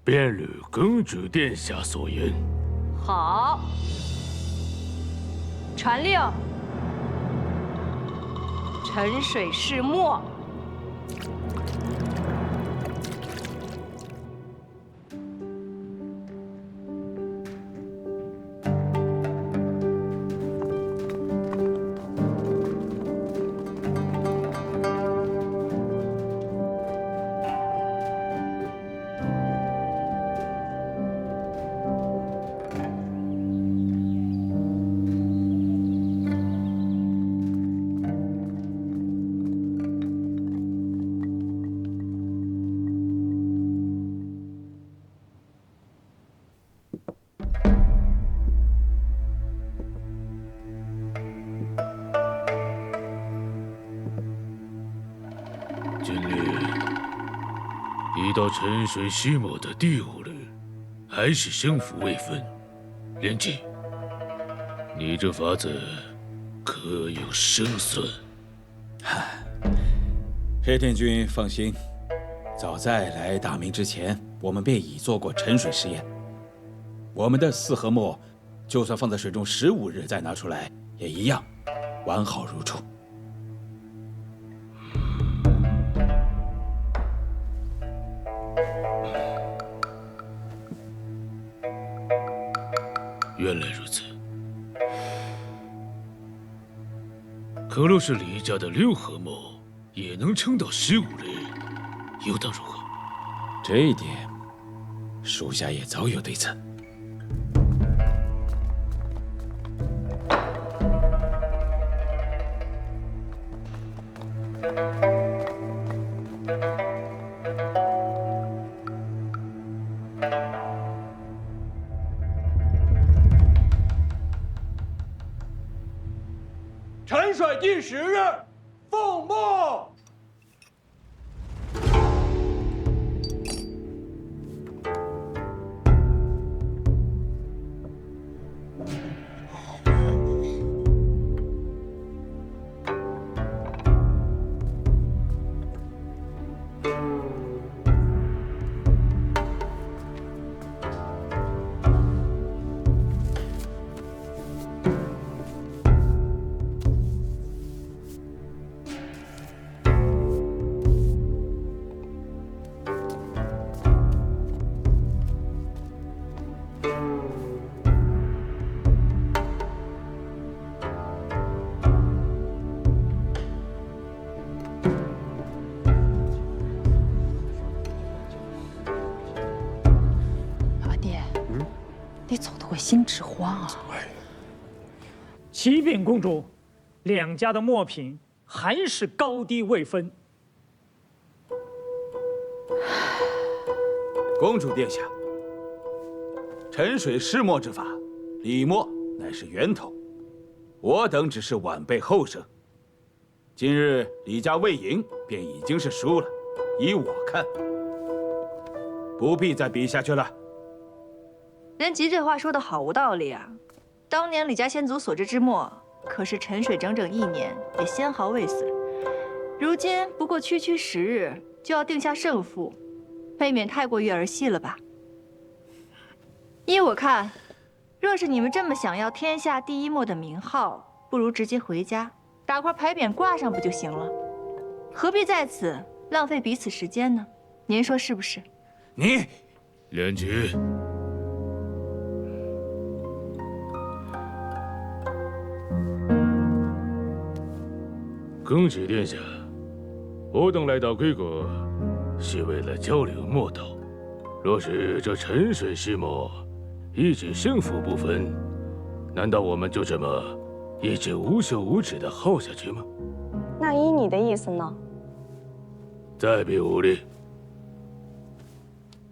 便履公主殿下所言。好，传令，沉水市墨。今日已到沉水西漠的第5日，还是胜负未分。连吉，你这法子可有胜算？黑天君放心，早在来大明之前，我们便已做过沉水试验。我们的四合墨，就算放在水中15日再拿出来，也一样完好如初。原来如此。可若是李家的6合墨，也能撑到15日，又当如何？这一点，属下也早有对策。沉水第10日，奉墨。你走得我心直慌啊！启禀公主，两家的墨品还是高低未分。公主殿下，沉水试墨之法，李墨乃是源头，我等只是晚辈后生。今日李家未赢，便已经是输了。依我看，不必再比下去了。任吉这话说的好无道理啊！当年李家先祖所制之墨，可是沉水整整1年，也纤毫未损。如今不过区10日，就要定下胜负，未免太过于儿戏了吧？依我看，若是你们这么想要天下第一墨的名号，不如直接回家打块牌匾挂上不就行了？何必在此浪费彼此时间呢？您说是不是？你，连吉。公主殿下，我等来到贵国，是为了交流墨道。若是这沉水试墨一直胜负不分，难道我们就这么一直无休无止地耗下去吗？那依你的意思呢？再比5日，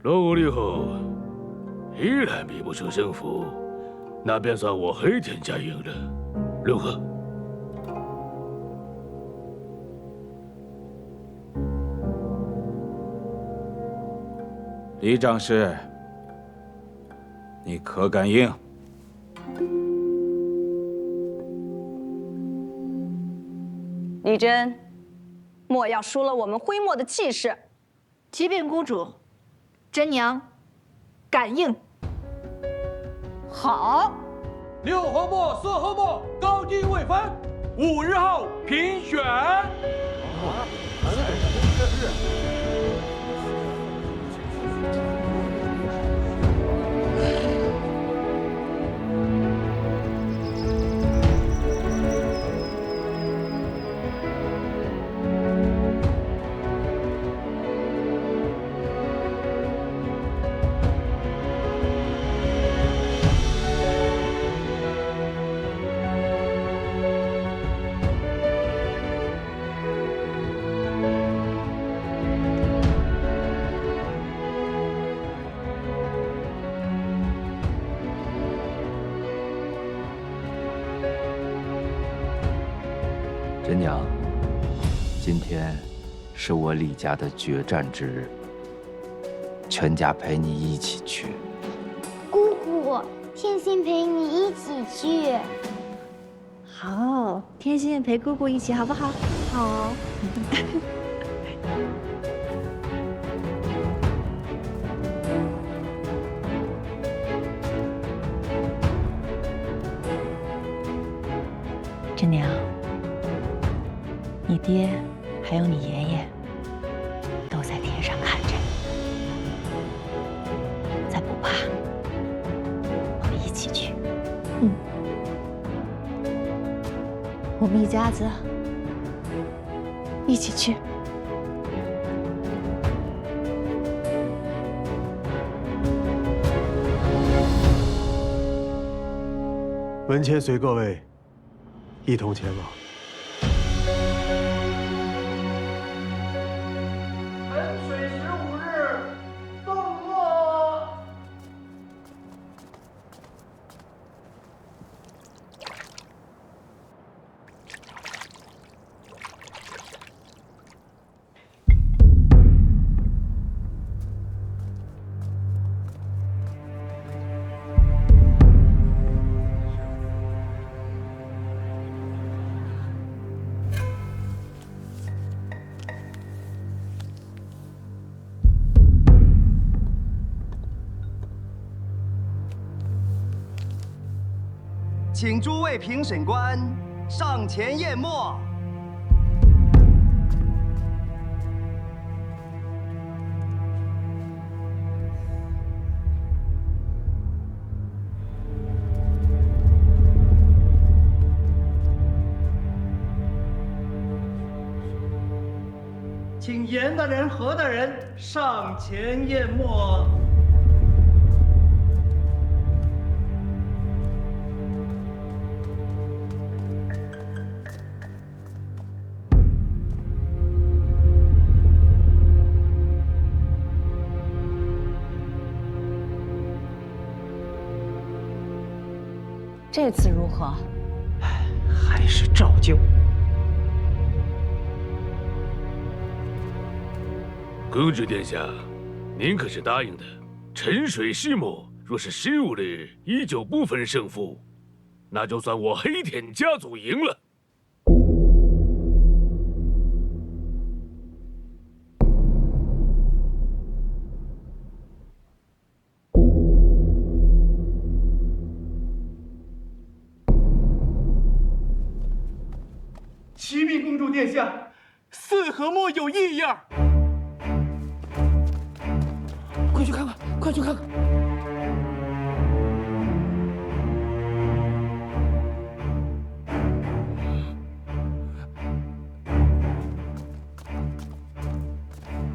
若5日后依然比不出胜负，那便算我黑天家赢了，如何？李长史，你可敢应？李真，莫要输了我们徽墨的气势。启禀公主，真娘感应。好， 6合墨、4合墨高低未分，5日后评选。真娘，今天是我李家的决战之日，全家陪你一起去。姑姑，天心陪你一起去。好，天心也陪姑姑一起，好不好？好。真娘，你爹还有你爷爷都在天上看着你，再不怕，我们一起去。我们一家子一起去。文谦随各位一同前往。沉水15日，凤墨。请诸位评审官上前验墨。请严大人、何大人上前验墨。这次如何？还是照旧。公主殿下，您可是答应的，沉水石墨若是15日依旧不分胜负，那就算我黑田家族赢了。启禀公主殿下，4合墨有异样。快去看看，快去看看。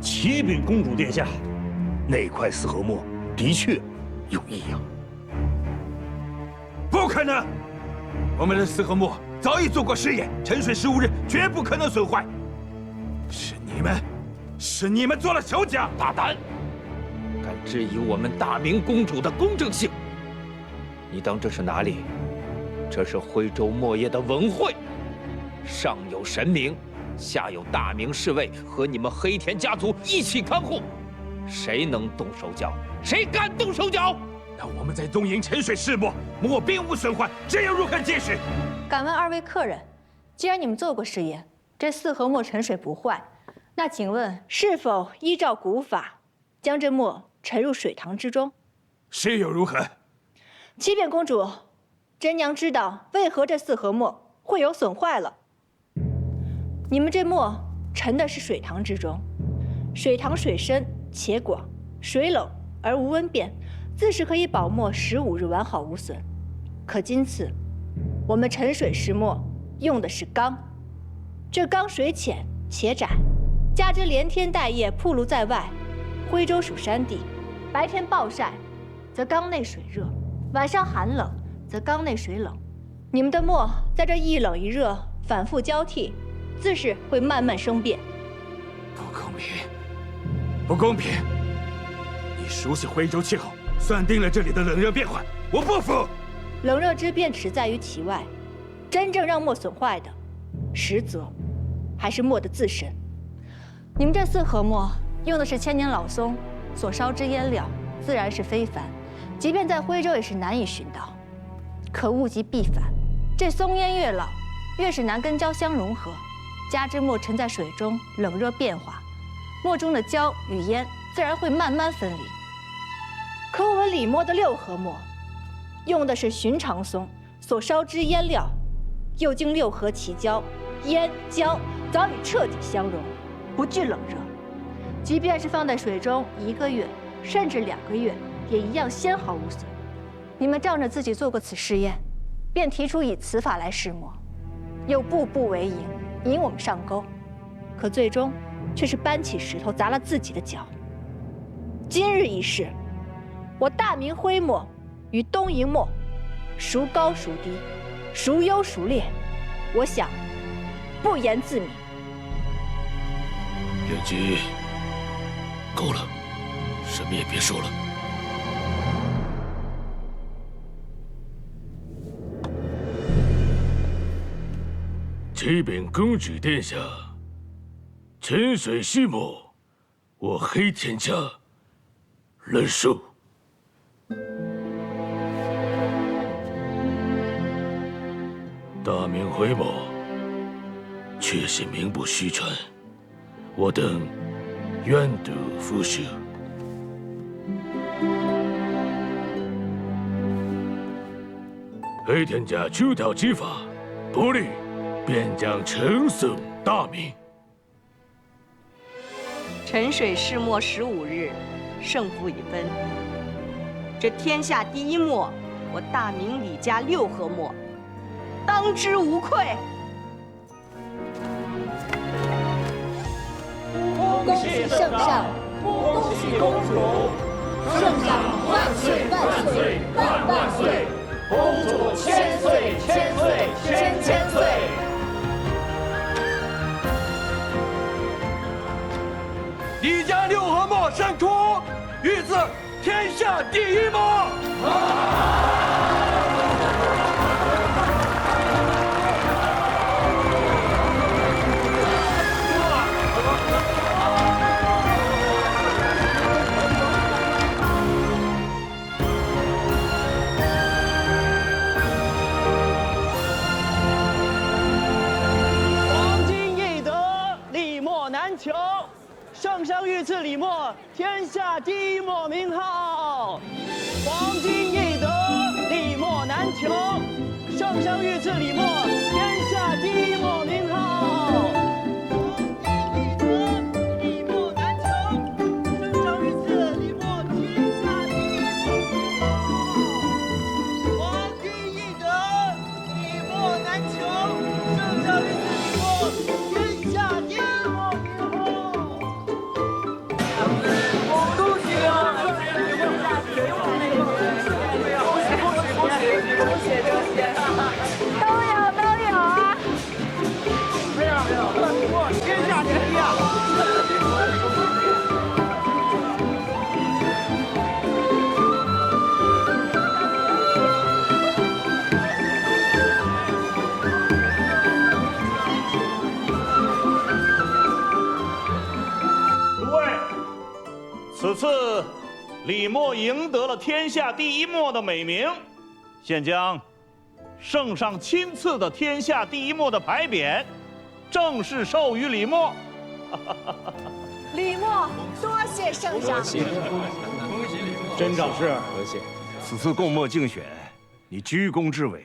启禀公主殿下，那块4合墨的确有异样。不可能！我们的4合墨早已做过试验，沉水15日绝不可能损坏。是你们做了手脚！大胆！敢质疑我们大明公主的公正性？你当这是哪里？这是徽州墨业的文会，上有神明，下有大明侍卫和你们黑田家族一起看护，谁能动手脚？谁敢动手脚？那我们在东营沉水试墨，墨并无损坏，这又如何解释？敢问二位客人，既然你们做过试验，这4合墨沉水不坏，那请问是否依照古法将这墨沉入水塘之中？是又如何？启禀公主，真娘知道为何这四合墨会有损坏了。你们这墨沉的是水塘之中，水塘水深且广，水冷而无温变，自是可以保墨15日完好无损。可今次我们沉水石墨用的是缸，这缸水浅且窄，加之连天带夜暴露在外，徽州属山地，白天暴晒，则缸内水热；晚上寒冷，则缸内水冷。你们的墨在这一冷一热反复交替，自是会慢慢生变。不公平，不公平！你熟悉徽州气候，算定了这里的冷热变化，我不服！冷热之变只在于其外，真正让墨损坏的，实则还是墨的自身。你们这四合墨用的是千年老松所烧之烟料，自然是非凡，即便在徽州也是难以寻到。可物极必反，这松烟越老，越是难跟胶相融合，加之墨沉在水中，冷热变化，墨中的胶与烟自然会慢慢分离。可我们李墨的六合墨，用的是寻常松所烧之烟料，又经六合其胶，烟胶早已彻底相融，不惧冷热。即便是放在水中1个月，甚至2个月，也一样纤毫无损。你们仗着自己做过此试验，便提出以此法来试墨，又步步为营，引我们上钩，可最终却是搬起石头砸了自己的脚。今日一试，我大明徽墨与东瀛墨，孰高孰低，孰优孰劣，我想不言自明。元吉，够了，什么也别说了。启禀公主殿下，沉水细墨，我黑天家认输。大明徽墨确系名不虚传，我等愿赌服输。黑天家出逃之法，不利，便将呈送大明。沉水试墨15日，胜负已分。这天下第一墨，我大明李家6合墨，当之无愧。恭喜圣上，恭喜公主，圣上万岁万岁万万岁，公主千岁千岁千岁。李家6合墨胜出，御赐天下第一墨。黄金易得，李墨难求。圣上御赐李墨天下第一墨名号，黄金易得，李墨难求。圣上御赐李墨天下第一墨名号，黄金易得，李墨难求。圣上御赐李墨天下第一墨名号。此次李墨赢得了天下第一墨的美名，现将圣上亲赐的天下第一墨的牌匾正式授予李墨。李墨，多谢圣上。恭喜李墨！真长是，多谢。此次贡墨竞选，你居功至伟，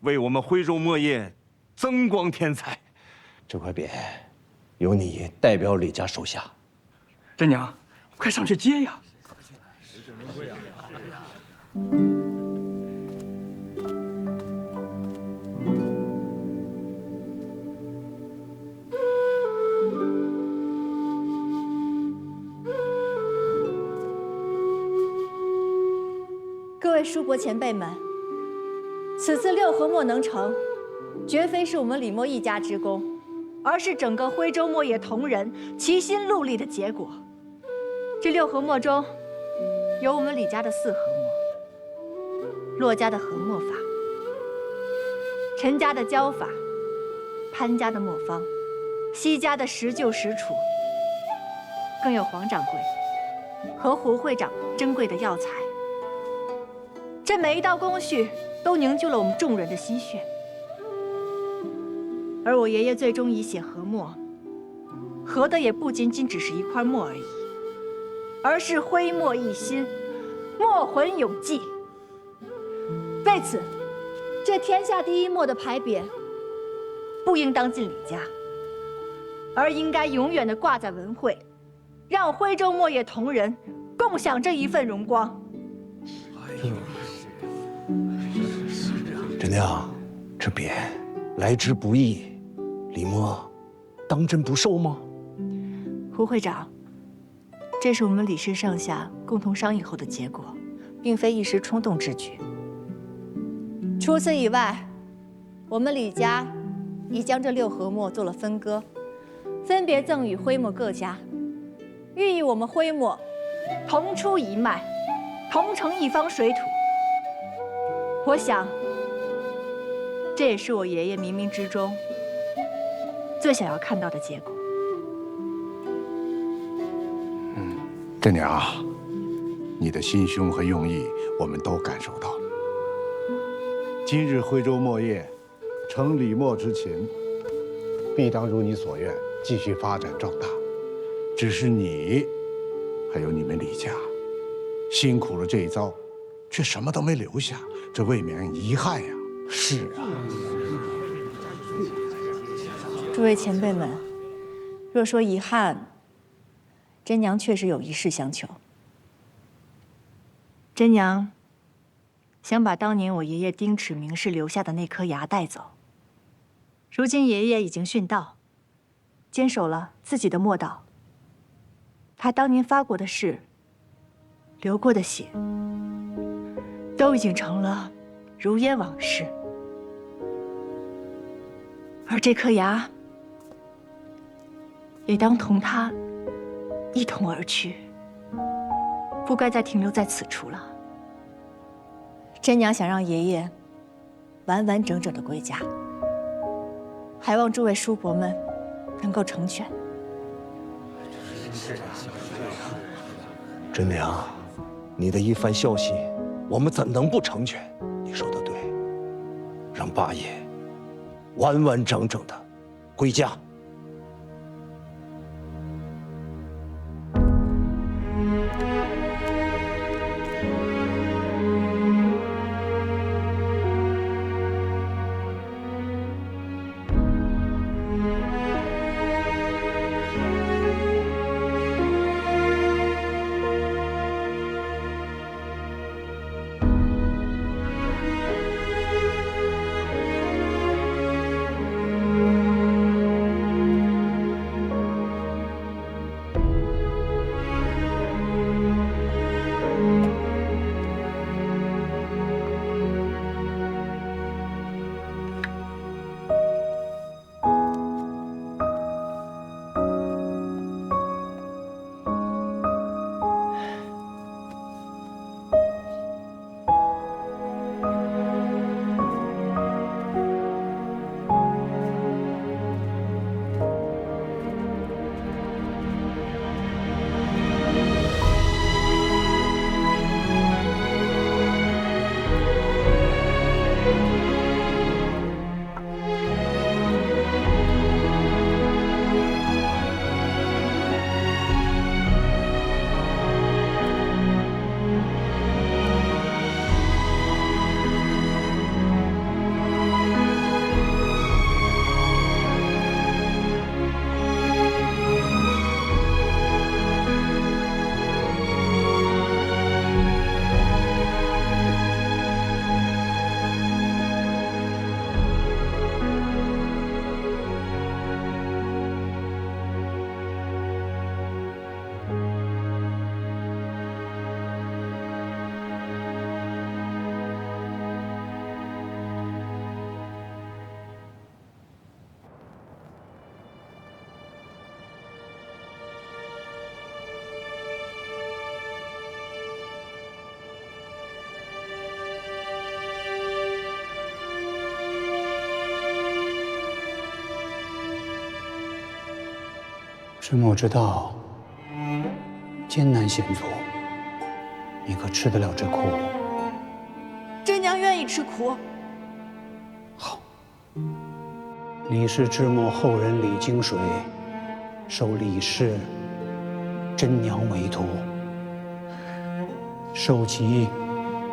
为我们徽州墨业增光添彩。这块匾，由你代表李家收下。真娘，快上去接呀！各位叔伯前辈们，此次六合墨能成，绝非是我们李墨一家之功，而是整个徽州墨业同仁齐心戮力的结果。这六合墨中，有我们李家的四合墨，骆家的横墨法，陈家的胶法，潘家的墨方，西家的石臼石杵，更有黄掌柜和胡会长珍贵的药材。这每一道工序都凝聚了我们众人的心血，而我爷爷最终以写合墨，合的也不仅仅只是一块墨而已，而是徽墨一心，墨魂永继。为此，这天下第一墨的牌匾不应当进李家，而应该永远地挂在文汇，让徽州墨业同仁共享这一份荣光。真娘，这匾来之不易，李墨当真不受吗？胡会长，这是我们李氏上下共同商议后的结果，并非一时冲动之举。除此以外，我们李家已将这六合墨做了分割，分别赠与徽墨各家，寓意我们徽墨同出一脉，同成一方水土。我想，这也是我爷爷冥冥之中最想要看到的结果。真娘，你的心胸和用意，我们都感受到了。今日徽州墨业成李墨之情，必当如你所愿，继续发展壮大。只是你，还有你们李家，辛苦了这一遭，却什么都没留下，这未免遗憾呀。是啊。诸位前辈们，若说遗憾，真娘确实有一事相求。真娘想把当年我爷爷丁齿明氏留下的那颗牙带走。如今爷爷已经殉道，坚守了自己的墨道。他当年发过的誓，流过的血，都已经成了如烟往事。而这颗牙，也当同他一同而去，不该再停留在此处了。真娘想让爷爷完完整整的归家，还望诸位叔伯们能够成全。真娘，你的一番孝心，我们怎能不成全？你说的对，让八爷完完整整的归家。至末之道，艰难险阻，你可吃得了这苦？真娘愿意吃苦。李氏至末后人李金水，受李氏真娘委托，受其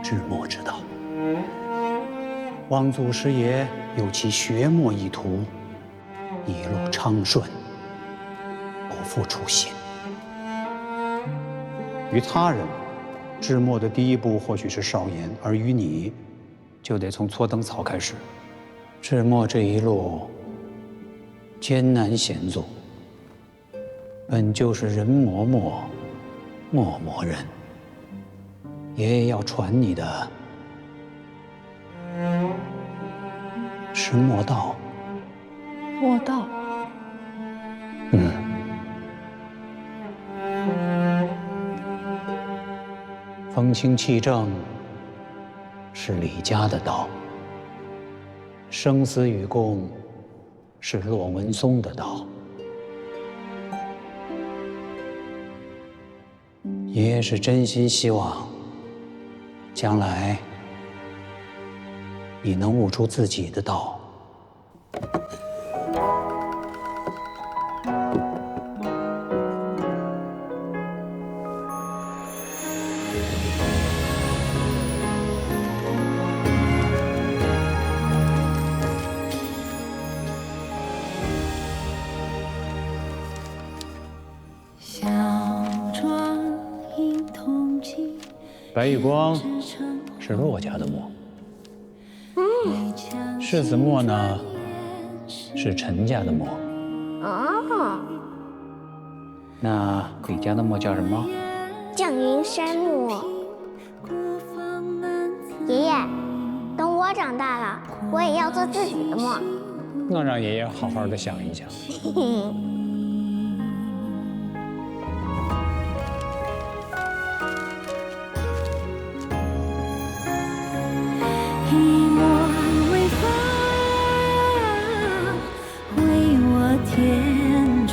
至末之道。望祖师爷有其学墨意图，一路昌顺，不负初心。于他人，至末的第一步或许是少言，而于你，就得从搓灯草开始。至末这一路艰难险阻，本就是人磨墨，墨磨人。爷爷要传你的是墨道。墨道。风清气正是李家的道，生死与共是骆文松的道。爷爷是真心希望，将来你能悟出自己的道。白玉光是骆家的墨，世子墨呢是陈家的墨。哦，那李家的墨叫什么？绛云山墨。爷爷，等我长大了，我也要做自己的墨。那让爷爷好好的想一想。一抹微风为我添妆，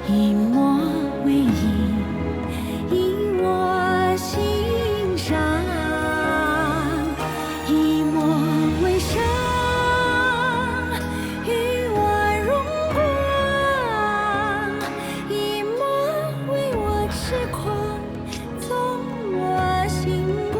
一抹微影引我心上，一抹微声与我荣光，一抹为我痴狂纵我心光。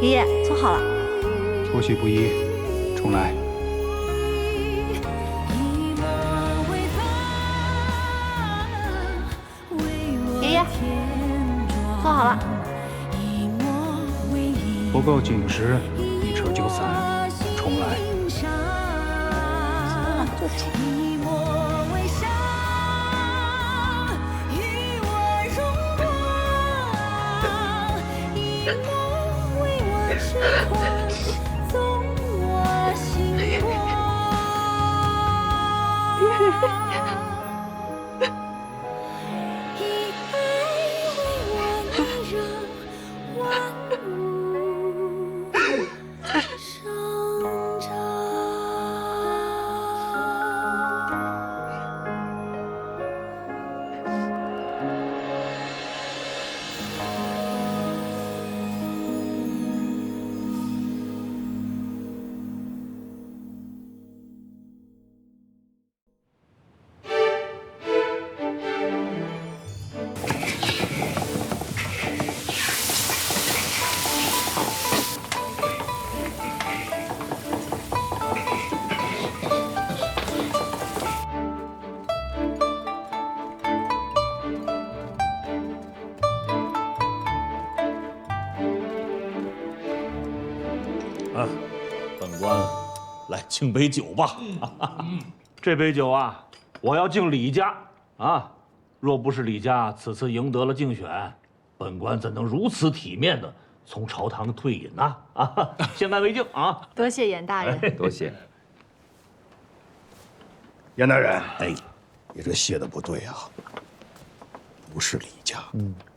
爷爷，搓好了。出其不意，重来。爷爷，搓好了。不够紧实，一扯就散，重来。就重。痴狂纵我心光。以爱为我礼让万物生长。啊，本官来敬杯酒吧。这杯酒啊，我要敬李家啊！若不是李家此次赢得了竞选，本官怎能如此体面的从朝堂退隐呢？啊，先干为敬啊！多谢严大人，多谢。严大人，哎，你这写的不对啊，不是李家，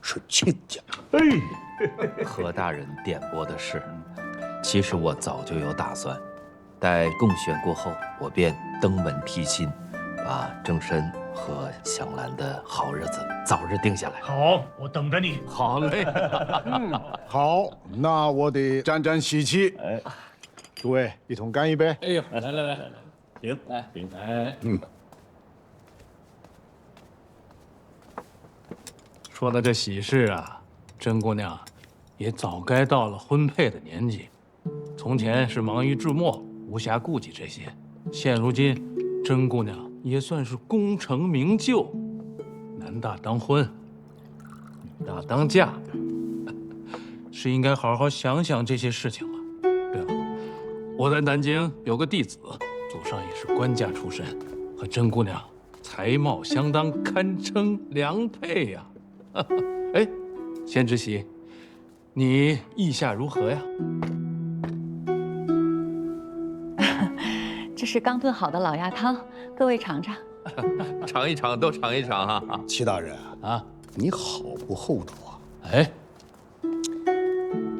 是亲家。哎，何大人点拨的是，其实我早就有打算，待共选过后，我便登门提亲，把正身和香兰的好日子早日定下来。好，我等着你。好嘞，好，那我得沾沾喜气。哎，诸位一同干一杯。哎呦，来，行，来，说到这喜事啊，甄姑娘也早该到了婚配的年纪。从前是忙于制墨，无暇顾及这些。现如今，甄姑娘也算是功成名就，男大当婚，女大当嫁，是应该好好想想这些事情了。对了，我在南京有个弟子，祖上也是官家出身，和甄姑娘才貌相当，堪称良配呀。哎，先知喜，你意下如何呀？这是刚炖好的老鸭汤，各位尝尝。尝一尝，都尝一尝啊！齐大人啊，你好不厚道啊！哎，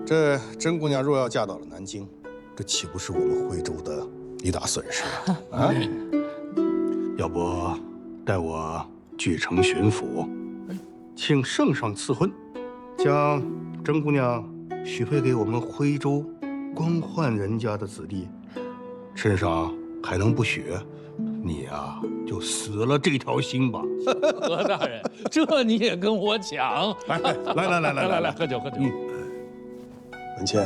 这甄姑娘若要嫁到了南京，这岂不是我们徽州的一大损失啊？啊！要不带我去城巡抚，请圣上赐婚，将甄姑娘许配给我们徽州官宦人家的子弟，身上还能不许？你呀，就死了这条心吧。何大人，这你也跟我抢？来，喝酒。文谦，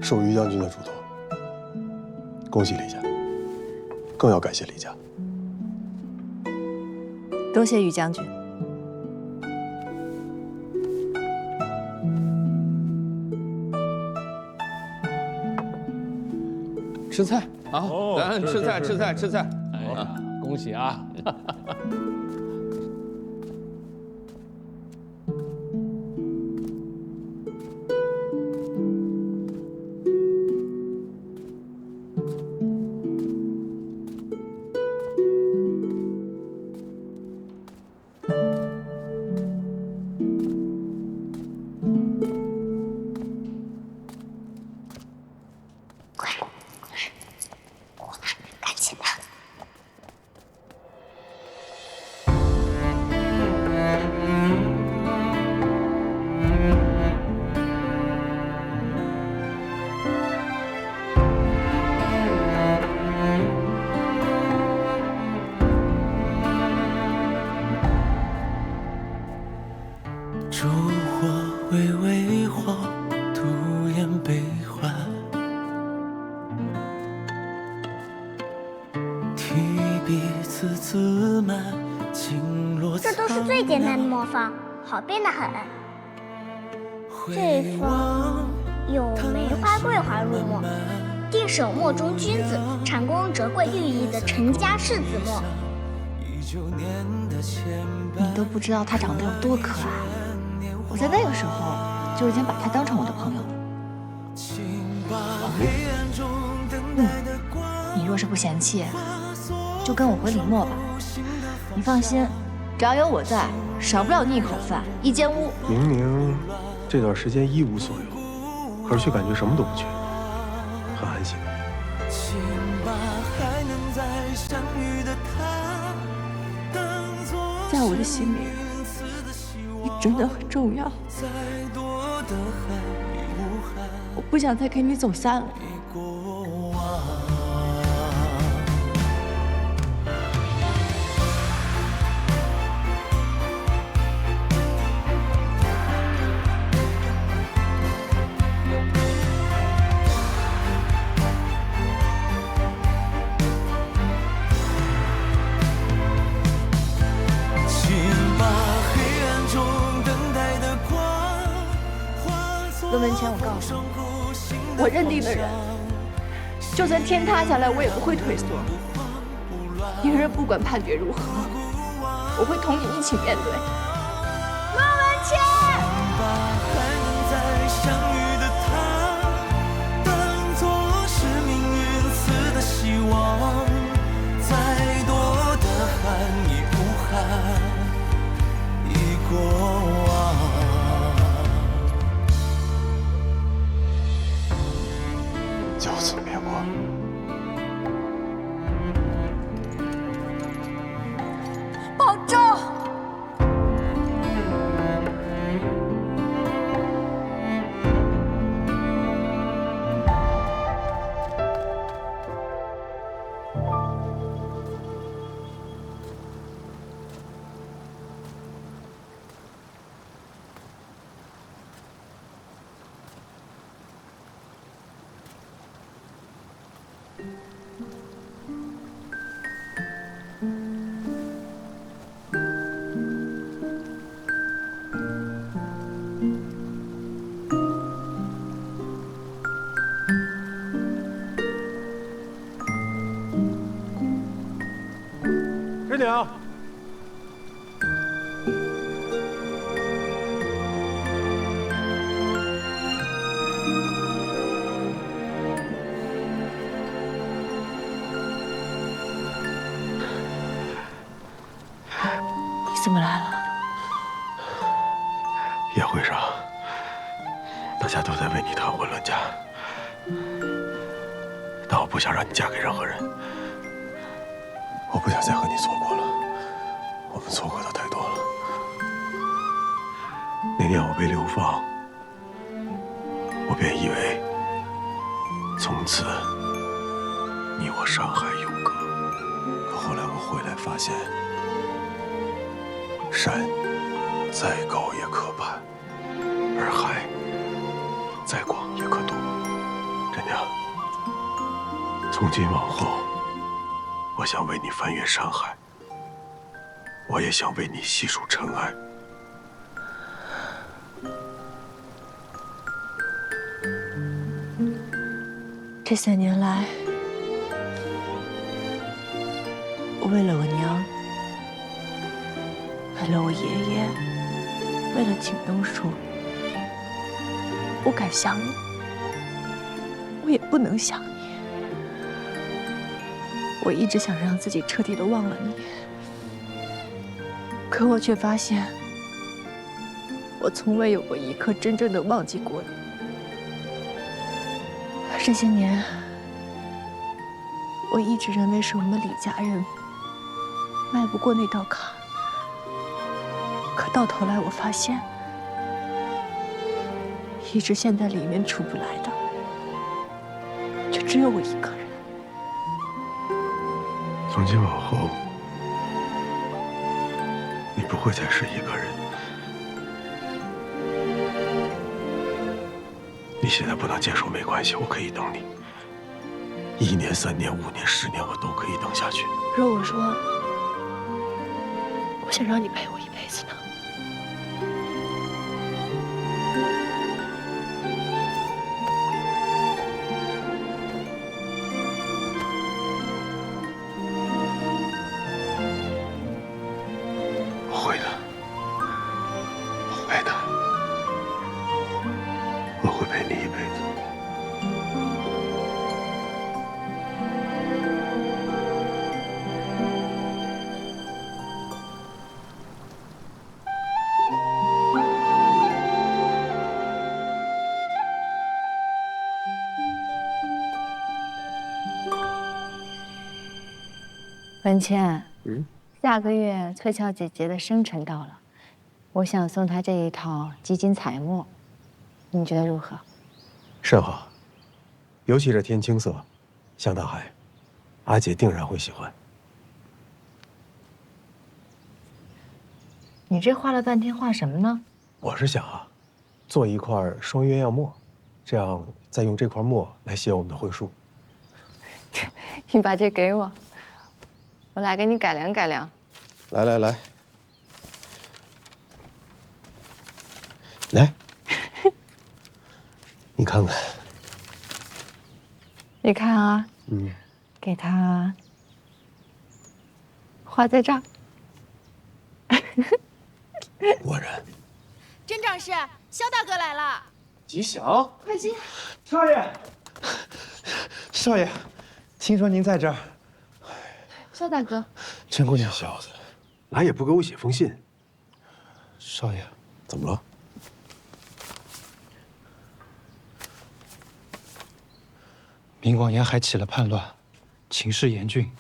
受于将军的嘱托，恭喜李家，更要感谢李家。多谢于将军。吃菜啊！咱吃菜。哎呀，恭喜啊！烛火微微晃，独雁悲欢。提笔字字满，经络这都是最简单的魔方，好变得很。这方有梅花桂花入墨，定手墨中君子，蟾宫折桂寓意的陈家世子墨。你都不知道他长得有多可爱，我在那个时候就已经把他当成我的朋友了。你若是不嫌弃，就跟我回李墨吧。你放心，只要有我在，少不了你一口饭，一间屋。明明这段时间一无所有，可是却感觉什么都不缺，很安心。在我的心里，你真的很重要。我不想再跟你走散了。论文前我告诉你，我认定的人，就算天塌下来，我也不会退缩。明日不管判决如何，我会同你一起面对。孟文倩。就此灭国。保重。师娘，你怎么来了？宴会上，大家都在为你谈婚论嫁，但我不想让你嫁给任何人。我不想再和你错过了，我们错过的太多了。那年我被流放，我便以为从此你我山海永隔。可后来我回来发现，山再高也可攀，而海再广也可渡。真娘，从今往后，我想为你翻越山海，我也想为你细数尘埃。这3年来，我为了我娘，为了我爷爷，为了景东叔，不敢想你，我也不能想你。我一直想让自己彻底的忘了你，可我却发现，我从未有过一刻真正的忘记过你。这些年，我一直认为是我们李家人迈不过那道坎儿，可到头来我发现，一直陷在里面出不来的，就只有我一个人。从今往后，你不会再是一个人。你现在不能接受没关系，我可以等你。1年、3年、5年、10年，我都可以等下去。若我说，我想让你陪我一辈子呢？我会的，我会的，我会陪你一辈子。文倩，下个月翠俏姐姐的生辰到了，我想送她这一套鸡金彩墨，你觉得如何？甚好，尤其这天青色，像大海，阿姐定然会喜欢。你这画了半天画什么呢？我是想啊，做一块双鸳鸯墨，这样再用这块墨来写我们的会书。你把这给我，我来给你改良改良。来来来，来，你看看，你看啊，给他画在这儿。果然，甄长师，肖大哥来了。吉祥，快进。少爷，少爷，听说您在这儿。肖大哥，甄姑娘，小子，来也不给我写封信。少爷，怎么了？明广沿海起了叛乱，情势严峻。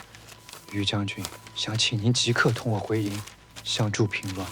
于将军想请您即刻同我回营，相助平乱。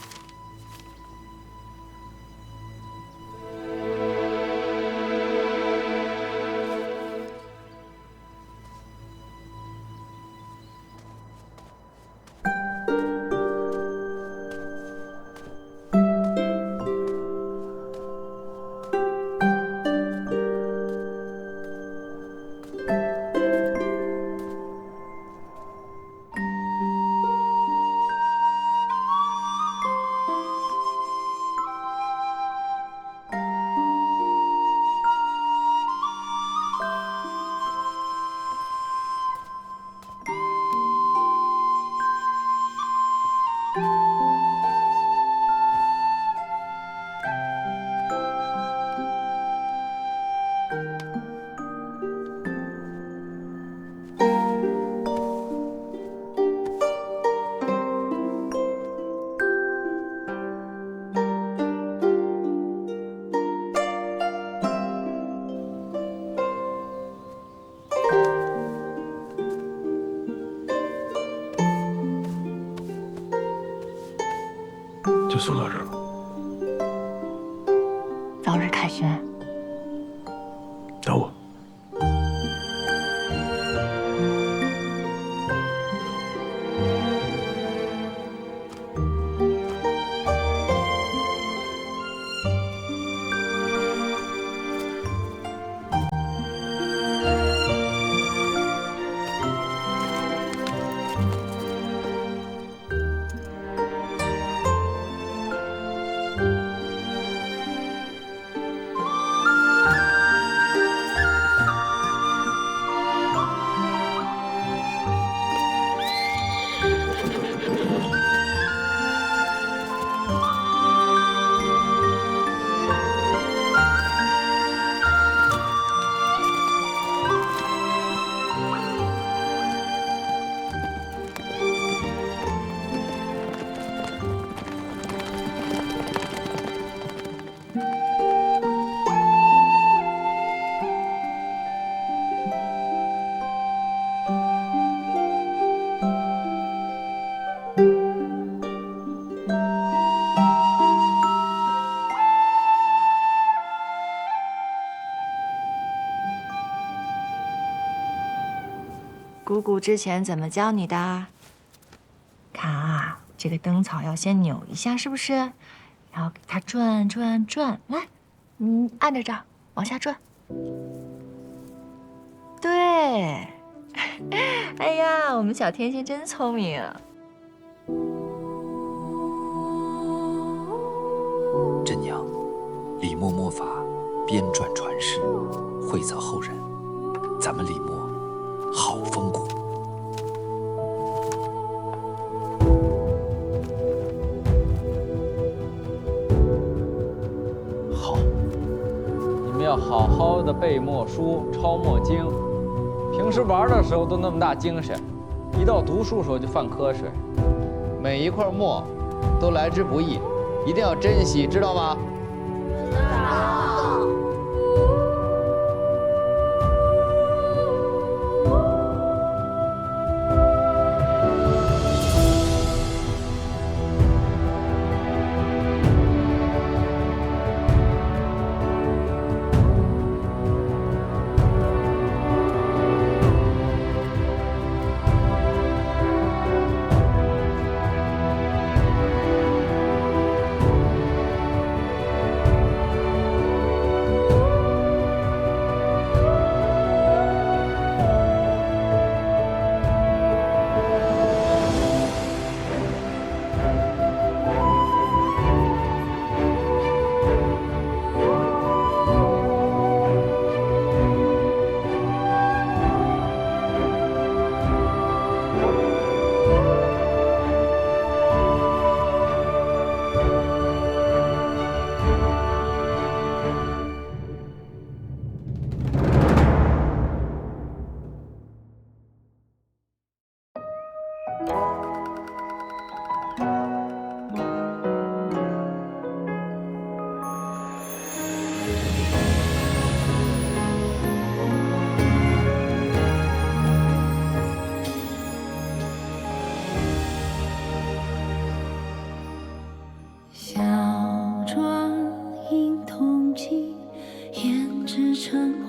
就送到这儿了。早日凯旋。等我。姑姑之前怎么教你的？看啊，这个灯草要先扭一下，是不是？然后给它转转转，来，按着这儿往下转。对，哎呀，我们小天仙真聪明啊！真娘，李默墨法编撰传世，惠泽后人，咱们李默好风骨。好，你们要好好的背墨书、抄墨经。平时玩的时候都那么大精神，一到读书时候就犯瞌睡。每一块墨都来之不易，一定要珍惜，知道吗？知道。成